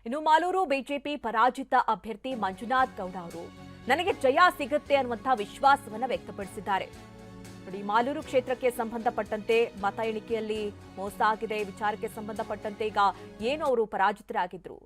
ಇನ್ನು ಮಾಲೂರು ಬಿಜೆಪಿ ಪರಾಜಿತ ಅಭ್ಯರ್ಥಿ ಮಂಜುನಾಥ್ ಗೌಡ ಅವರು ನನಗೆ ಜಯ ಸಿಗುತ್ತೆ ಅನ್ನುವಂಥ ವಿಶ್ವಾಸವನ್ನ ವ್ಯಕ್ತಪಡಿಸಿದ್ದಾರೆ. ನೋಡಿ, ಮಾಲೂರು ಕ್ಷೇತ್ರಕ್ಕೆ ಸಂಬಂಧಪಟ್ಟಂತೆ ಮತ ಎಣಿಕೆಯಲ್ಲಿ ಮೋಸ ಆಗಿದೆ ವಿಚಾರಕ್ಕೆ ಸಂಬಂಧಪಟ್ಟಂತೆ ಈಗ ಏನು ಅವರು ಪರಾಜಿತರಾಗಿದ್ರು,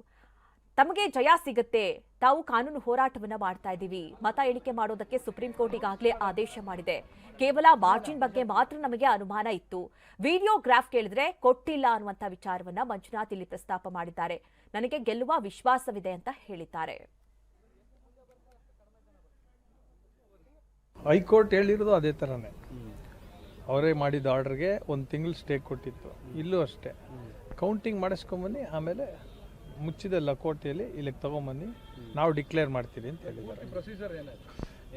ತಮಗೆ ಜಯ ಸಿಗುತ್ತೆ, ತಾವು ಕಾನೂನು ಹೋರಾಟವನ್ನ ಮಾಡ್ತಾ ಇದ್ದೀವಿ, ಮತ ಎಣಿಕೆ ಮಾಡೋದಕ್ಕೆ ಸುಪ್ರೀಂ ಕೋರ್ಟ್ ಈಗಾಗಲೇ ಆದೇಶ ಮಾಡಿದೆ, ಕೇವಲ ಮಾರ್ಜಿನ್ ಬಗ್ಗೆ ಮಾತ್ರ ನಮಗೆ ಅನುಮಾನ ಇತ್ತು, ವಿಡಿಯೋ ಗ್ರಾಫ್ ಕೇಳಿದ್ರೆ ಕೊಟ್ಟಿಲ್ಲ ಅನ್ನುವಂಥ ವಿಚಾರವನ್ನ ಮಂಜುನಾಥ್ ಇಲ್ಲಿ ಪ್ರಸ್ತಾಪ ಮಾಡಿದ್ದಾರೆ. ನನಗೆ ಗೆಲ್ಲುವ ವಿಶ್ವಾಸವಿದೆ ಅಂತ ಹೇಳಿದ್ದಾರೆ. ಹೈಕೋರ್ಟ್ ಹೇಳಿರೋದು ಅದೇ ಥರನೇ, ಅವರೇ ಮಾಡಿದ ಆರ್ಡರ್ಗೆ 1 ತಿಂಗಳು ಸ್ಟೇ ಕೊಟ್ಟಿತ್ತು. ಇಲ್ಲೂ ಅಷ್ಟೇ, ಕೌಂಟಿಂಗ್ ಮಾಡಿಸ್ಕೊಂಬನ್ನಿ, ಆಮೇಲೆ ಮುಚ್ಚಿದ ಲಕೋಟೆಯಲ್ಲಿ ಇಲ್ಲಿಗೆ ತೊಗೊಂಬನ್ನಿ, ನಾವು ಡಿಕ್ಲೇರ್ ಮಾಡ್ತೀವಿ ಅಂತ ಹೇಳಿದ್ದಾರೆ.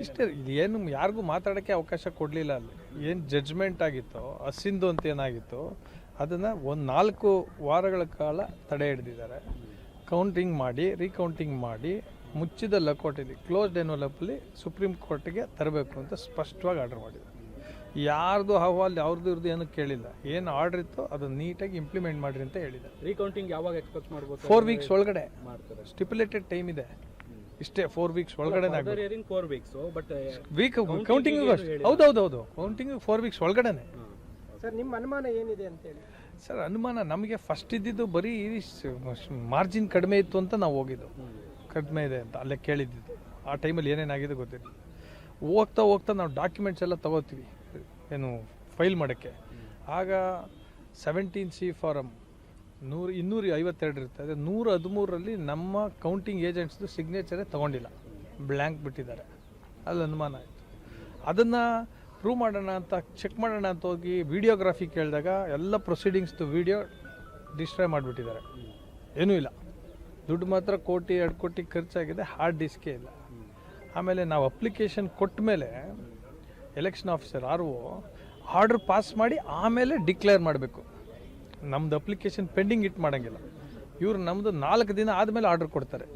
ಇಷ್ಟೇ, ಏನು ಯಾರಿಗೂ ಮಾತಾಡೋಕ್ಕೆ ಅವಕಾಶ ಕೊಡಲಿಲ್ಲ. ಅಲ್ಲಿ ಏನು ಜಡ್ಜ್ಮೆಂಟ್ ಆಗಿತ್ತೋ, ಹಸಿಂದು ಅಂತ ಏನಾಗಿತ್ತು ಅದನ್ನು 4 ವಾರಗಳ ಕಾಲ ತಡೆ ಹಿಡಿದಿದ್ದಾರೆ. ಕೌಂಟಿಂಗ್ ಮಾಡಿ, ರೀಕೌಂಟಿಂಗ್ ಮಾಡಿ, ಮುಚ್ಚಿದ ಲಕೋಟೆಯಲ್ಲಿ ಕ್ಲೋಸ್ಡ್ ಎನ್ವಲಪಲ್ಲಿ ಸುಪ್ರೀಂ ಕೋರ್ಟ್ಗೆ ತರಬೇಕು ಅಂತ ಸ್ಪಷ್ಟವಾಗಿ ಆರ್ಡರ್ ಮಾಡಿದ್ದಾರೆ. ಯಾರ್ದು ಅಹವಾಲ್ ಯಾವ್ದು ಇರ್ದು ಏನು ಕೇಳಿಲ್ಲ, ಏನು ಆರ್ಡರ್ ಇತ್ತು ಅದನ್ನು ನೀಟಾಗಿ ಇಂಪ್ಲಿಮೆಂಟ್ ಮಾಡಿರಿ ಅಂತ ಹೇಳಿದ್ದಾರೆ. ರೀಕೌಂಟಿಂಗ್ ಯಾವಾಗ ಎಕ್ಸ್ಪೆಕ್ಟ್ ಮಾಡ್ಬೋದು? 4 ವೀಕ್ಸ್ ಒಳಗಡೆ ಸ್ಟಿಪ್ಯುಲೇಟೆಡ್ ಟೈಮ್ ಇದೆ, ಇಷ್ಟೇ. 4 ವೀಕ್ಸ್ ಒಳಗಡೆ ಕೌಂಟಿಂಗ್ ಹೌದೌದು, ಕೌಂಟಿಂಗ್ 4 ವೀಕ್ಸ್ ಒಳಗಡೆನೆ. ಸರ್, ನಿಮ್ಮ ಅನುಮಾನ ಏನಿದೆ ಅಂತ ಹೇಳಿ? ಸರ್, ಅನುಮಾನ ನಮಗೆ ಫಸ್ಟ್ ಇದ್ದಿದ್ದು ಬರೀ ಮಾರ್ಜಿನ್ ಕಡಿಮೆ ಇತ್ತು ಅಂತ ನಾವು ಹೋಗಿದ್ದು, ಕಡಿಮೆ ಇದೆ ಅಂತ ಅಲ್ಲೇ ಕೇಳಿದ್ದು. ಆ ಟೈಮಲ್ಲಿ ಏನೇನಾಗಿದೆ ಗೊತ್ತಿಲ್ಲ. ಹೋಗ್ತಾ ಹೋಗ್ತಾ ನಾವು ಡಾಕ್ಯುಮೆಂಟ್ಸ್ ಎಲ್ಲ ತಗೋತೀವಿ ಏನು ಫೈಲ್ ಮಾಡೋಕ್ಕೆ. ಆಗ 17C ಫಾರಮ್ 252 ಇರ್ತದೆ, 113ರಲ್ಲಿ ನಮ್ಮ ಕೌಂಟಿಂಗ್ ಏಜೆಂಟ್ಸ್ದು ಸಿಗ್ನೇಚರೇ ತೊಗೊಂಡಿಲ್ಲ, ಬ್ಲ್ಯಾಂಕ್ ಬಿಟ್ಟಿದ್ದಾರೆ. ಅಲ್ಲಿ ಅನುಮಾನ ಆಯಿತು. ಅದನ್ನು ಪ್ರೂವ್ ಮಾಡೋಣ ಅಂತ ಚೆಕ್ ಮಾಡೋಣ ಅಂತ ಹೋಗಿ ವಿಡಿಯೋಗ್ರಾಫಿ ಕೇಳಿದಾಗ ಎಲ್ಲ ಪ್ರೊಸೀಡಿಂಗ್ಸ್ದು ವಿಡಿಯೋ ಡಿಸ್ಟ್ರಾಯ್ ಮಾಡಿಬಿಟ್ಟಿದ್ದಾರೆ, ಏನೂ ಇಲ್ಲ. ದುಡ್ಡು ಮಾತ್ರ 1 ಕೋಟಿ 2 ಕೋಟಿ ಖರ್ಚಾಗಿದೆ, ಹಾರ್ಡ್ ಡಿಸ್ಕೇ ಇಲ್ಲ. ಆಮೇಲೆ ನಾವು ಅಪ್ಲಿಕೇಶನ್ ಕೊಟ್ಟ ಮೇಲೆ election officer RO order pass ಮಾಡಿ ಆಮೇಲೆ ಡಿಕ್ಲೇರ್ ಮಾಡಬೇಕು. ನಮ್ಮದು ಅಪ್ಲಿಕೇಶನ್ ಪೆಂಡಿಂಗ್ ಇಟ್ಟು ಮಾಡೋಂಗಿಲ್ಲ. ಇವರು ನಮ್ಮದು 4 ದಿನ ಆದಮೇಲೆ ಆರ್ಡ್ರ್ ಕೊಡ್ತಾರೆ.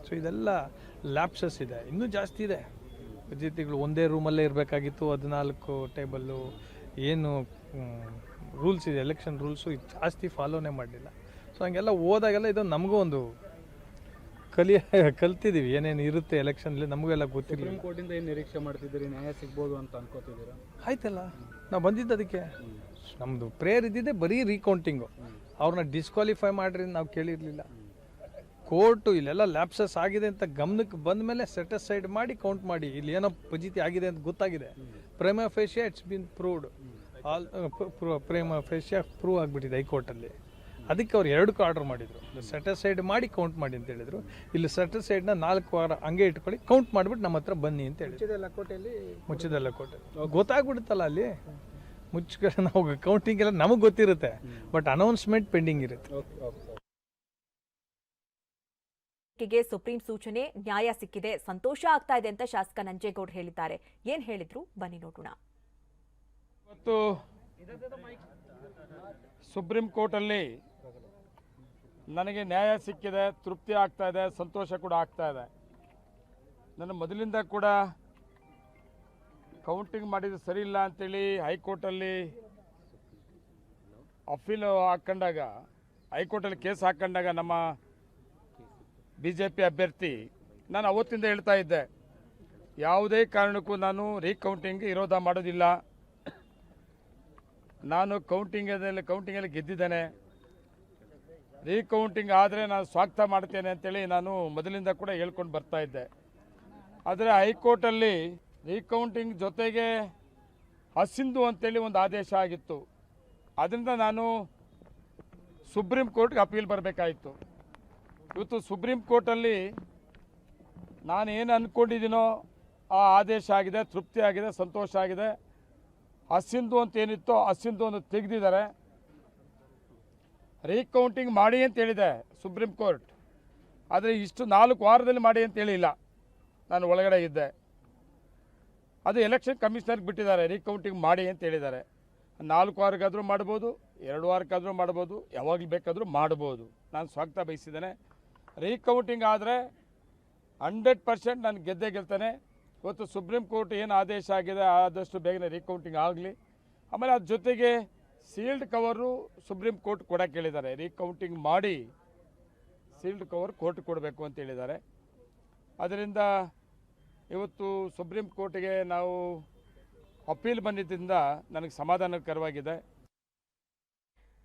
ಸೊ ಇದೆಲ್ಲ ಲ್ಯಾಪ್ಸಸ್ ಇದೆ, ಇನ್ನೂ ಜಾಸ್ತಿ ಇದೆ. ವಿದ್ಯಾರ್ಥಿಗಳು ಒಂದೇ ರೂಮಲ್ಲೇ ಇರಬೇಕಾಗಿತ್ತು, 14 ಟೇಬಲ್ಲು, ಏನು ರೂಲ್ಸ್ ಇದೆ ಎಲೆಕ್ಷನ್ ರೂಲ್ಸು ಜಾಸ್ತಿ ಫಾಲೋನೇ ಮಾಡಲಿಲ್ಲ. ಸೊ ಹಂಗೆಲ್ಲ ಹೋದಾಗೆಲ್ಲ ಇದು ನಮಗೂ ಒಂದು ಕಲ್ತಿದ್ದೀವಿ, ಏನೇನು ಇರುತ್ತೆ ಎಲೆಕ್ಷನ್ಲಿ ನಮಗೆಲ್ಲ ಗೊತ್ತಿರಲಿಲ್ಲ. ಸುಪ್ರೀಂ ಕೋರ್ಟಿಂದ ಏನು ನಿರೀಕ್ಷೆ ಮಾಡ್ತಿದ್ದೀರಿ? ನ್ಯಾಯ ಸಿಗ್ಬೋದು ಅಂತ ಅನ್ಕೋತಿದ್ದೀರಾ? ಆಯ್ತಲ್ಲ, ನಾವು ಬಂದಿದ್ದು ಅದಕ್ಕೆ. ನಮ್ಮದು ಪ್ರೇಯರ್ ಇದ್ದಿದ್ದೆ ಬರೀ ರೀಕೌಂಟಿಂಗು. ಅವ್ರನ್ನ ಡಿಸ್ಕ್ವಾಲಿಫೈ ಮಾಡಿರಿ ನಾವು ಕೇಳಿರಲಿಲ್ಲ. ಕೋರ್ಟು ಇಲ್ಲೆಲ್ಲ ಲ್ಯಾಪ್ಸಸ್ ಆಗಿದೆ ಅಂತ ಗಮನಕ್ಕೆ ಬಂದ ಮೇಲೆ ಸೆಟಿಸ್ಫೈಡ್ ಮಾಡಿ ಕೌಂಟ್ ಮಾಡಿ, ಇಲ್ಲಿ ಏನೋ ಫಜೀತಿ ಆಗಿದೆ ಅಂತ ಗೊತ್ತಾಗಿದೆ. Prima facie it's been proved, prima facie prove ಆಗಿಬಿಟ್ಟಿದೆ ಹೈಕೋರ್ಟಲ್ಲಿ. ಅದಕ್ಕೆ ಅವ್ರು 2ಕ್ಕೂ ಆರ್ಡರ್ ಮಾಡಿದರು, ಸೆಟಿಸ್ಫೈಡ್ ಮಾಡಿ ಕೌಂಟ್ ಮಾಡಿ ಅಂತ ಹೇಳಿದರು. ಇಲ್ಲಿ ಸೆಟಿಸ್ಫೈಡ್ನ 4 ವಾರ ಹಂಗೆ ಇಟ್ಕೊಳ್ಳಿ, ಕೌಂಟ್ ಮಾಡಿಬಿಟ್ಟು ನಮ್ಮ ಹತ್ರ ಬನ್ನಿ ಅಂತ ಹೇಳಿ. ಮುಚ್ಚಿದ ಲಕೋಟೆ ಗೊತ್ತಾಗ್ಬಿಡುತ್ತಲ್ಲ ಅಲ್ಲಿ ಮುಚ್ಚಿದ್ರೆ ನಾವು ಕೌಂಟಿಂಗ್ ಎಲ್ಲ ನಮಗೆ ಗೊತ್ತಿರುತ್ತೆ, ಬಟ್ ಅನೌನ್ಸ್ಮೆಂಟ್ ಪೆಂಡಿಂಗ್ ಇರುತ್ತೆ. ಸುಪ್ರೀಂ ಸೂಚನೆ, ನ್ಯಾಯ ಸಿಕ್ಕಿದೆ, ಸಂತೋಷ ಆಗ್ತಾ ಇದೆ ಅಂತ ಶಾಸಕ ನಂಜೇಗೌಡ ಹೇಳಿದ್ದಾರೆ. ಏನ್ ಹೇಳಿದ್ರು ಬನ್ನಿ ನೋಡೋಣ. ಇವತ್ತು ಸುಪ್ರೀಂ ಕೋರ್ಟಲ್ಲಿ ನನಗೆ ನ್ಯಾಯ ಸಿಕ್ಕಿದೆ, ತೃಪ್ತಿ ಆಗ್ತಾ ಇದೆ, ಸಂತೋಷ ಕೂಡ ಆಗ್ತಾ ಇದೆ. ನನ್ನ ಮೊದಲಿಂದ ಕೂಡ ಕೌಂಟಿಂಗ್ ಮಾಡಿದ್ದು ಸರಿ ಇಲ್ಲ ಅಂತೇಳಿ ಹೈಕೋರ್ಟಲ್ಲಿ ಅಪೀಲ್ ಹಾಕೊಂಡಾಗ, ಹೈಕೋರ್ಟಲ್ಲಿ ಕೇಸ್ ಹಾಕೊಂಡಾಗ ನಮ್ಮ BJP ಅಭ್ಯರ್ಥಿ, ನಾನು ಅವತ್ತಿಂದ ಹೇಳ್ತಾ ಇದ್ದೆ, ಯಾವುದೇ ಕಾರಣಕ್ಕೂ ನಾನು ರೀಕೌಂಟಿಂಗ್ ವಿರೋಧ ಮಾಡೋದಿಲ್ಲ, ನಾನು ಕೌಂಟಿಂಗಲ್ಲಿ ಗೆದ್ದಿದ್ದೇನೆ, ರೀಕೌಂಟಿಂಗ್ ಆದರೆ ನಾನು ಸ್ವಾಗತ ಮಾಡ್ತೇನೆ ಅಂತೇಳಿ ನಾನು ಮೊದಲಿಂದ ಕೂಡ ಹೇಳ್ಕೊಂಡು ಬರ್ತಾ ಇದ್ದೆ. ಆದರೆ ಹೈಕೋರ್ಟಲ್ಲಿ ರೀಕೌಂಟಿಂಗ್ ಜೊತೆಗೆ ಹಸಿಂದು ಅಂತೇಳಿ ಒಂದು ಆದೇಶ ಆಗಿತ್ತು. ಅದರಿಂದ ನಾನು ಸುಪ್ರೀಂ ಕೋರ್ಟ್ಗೆ ಅಪೀಲ್ ಬರಬೇಕಾಯಿತು. ಇವತ್ತು ಸುಪ್ರೀಂ ಕೋರ್ಟಲ್ಲಿ ನಾನು ಏನು ಅಂದ್ಕೊಂಡಿದ್ದೀನೋ ಆ ಆದೇಶ ಆಗಿದೆ, ತೃಪ್ತಿ ಆಗಿದೆ, ಸಂತೋಷ ಆಗಿದೆ. ಹಸಿಂದು ಅಂತ ಏನಿತ್ತೋ ಹಸಿಂದು ಒಂದು ತೆಗೆದಿದ್ದಾರೆ. ರೀಕೌಂಟಿಂಗ್ ಮಾಡಿ ಅಂತ ಹೇಳಿದೆ ಸುಪ್ರೀಂ ಕೋರ್ಟ್, ಆದರೆ ಇಷ್ಟು 4 ವಾರದಲ್ಲಿ ಮಾಡಿ ಅಂತ ಹೇಳಿಲ್ಲ. ನಾನು ಒಳಗಡೆ ಇದ್ದೆ, ಅದು ಎಲೆಕ್ಷನ್ ಕಮಿಷನರ್ಗೆ ಬಿಟ್ಟಿದ್ದಾರೆ, ರೀಕೌಂಟಿಂಗ್ ಮಾಡಿ ಅಂತ ಹೇಳಿದ್ದಾರೆ. 4 ವಾರಕ್ಕಾದರೂ ಮಾಡ್ಬೋದು, 2 ವಾರಕ್ಕಾದರೂ ಮಾಡ್ಬೋದು, ಯಾವಾಗಲೂ ಬೇಕಾದರೂ ಮಾಡ್ಬೋದು. ನಾನು ಸ್ವಾಗತ ಬಯಸಿದ್ದೇನೆ. ರೀಕೌಂಟಿಂಗ್ ಆದರೆ 100% ನಾನು ಗೆಲ್ತೇನೆ. ಇವತ್ತು ಸುಪ್ರೀಂ ಕೋರ್ಟ್ ಏನು ಆದೇಶ ಆಗಿದೆ ಆದಷ್ಟು ಬೇಗನೆ ರೀಕೌಂಟಿಂಗ್ ಆಗಲಿ. ಆಮೇಲೆ ಅದ್ರ ಜೊತೆಗೆ ಸೀಲ್ಡ್ ಕವರು ಸುಪ್ರೀಂ ಕೋರ್ಟ್ ಕೊಡಕ್ಕೆ ಹೇಳಿದ್ದಾರೆ. ರೀಕೌಂಟಿಂಗ್ ಮಾಡಿ ಸೀಲ್ಡ್ ಕವರ್ ಕೋರ್ಟ್ ಕೊಡಬೇಕು ಅಂತ ಹೇಳಿದ್ದಾರೆ. ಅದರಿಂದ ಇವತ್ತು ಸುಪ್ರೀಂ ಕೋರ್ಟ್ಗೆ ನಾವು ಅಪೀಲ್ ಬಂದಿದ್ದರಿಂದ ನನಗೆ ಸಮಾಧಾನಕರವಾಗಿದೆ.